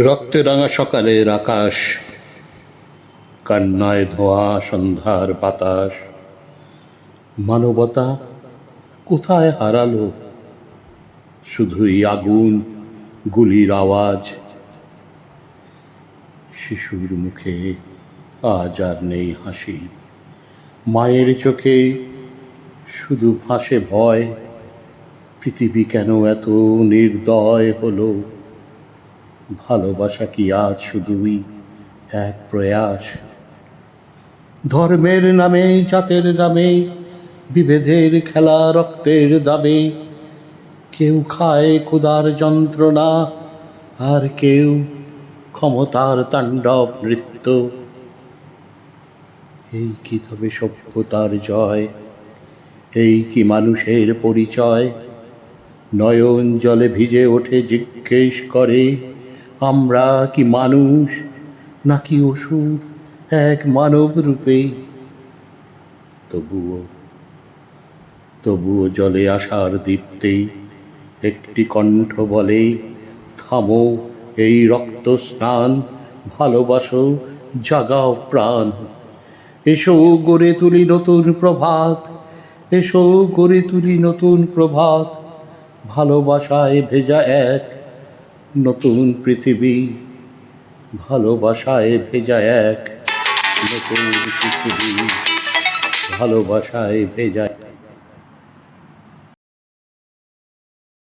রক্তে রাঙা সকালের আকাশ, কান্নায় ধোয়া সন্ধ্যার বাতাস। মানবতা কোথায় হারালো? শুধুই আগুন, গুলির আওয়াজ। শিশুর মুখে আজ আর নেই হাসি, মায়ের চোখে শুধু ভাসে ভয়। পৃথিবী কেন এত নির্দয় হলো? ভালোবাসা কি আজ শুধুই এক প্রয়াস? ধর্মের নামে, জাতের নামে, বিভেদের খেলা রক্তের দামে। কেউ খায় ক্ষুধার যন্ত্রণা, আর কেউ ক্ষমতার তাণ্ডব নৃত্য। এই কি তবে সভ্যতার জয়? এই কি মানুষের পরিচয়? নয়ন জলে ভিজে ওঠে, জিজ্ঞেস করে, আমরা কি মানুষ নাকি অসুর এক মানব রূপে? তবুও জলে আসার দীপ্তে একটি কণ্ঠ বলে, থামো এই রক্ত স্নান, ভালোবাসো, জাগাও প্রাণ। এসো গড়ে তুলি নতুন প্রভাত, এসো গড়ে তুলি নতুন প্রভাত। ভালোবাসায় ভেজা এক নতুন পৃথিবী, ভালোবাসায় ভেজা এক নতুন পৃথিবী, ভালোবাসায় ভেজা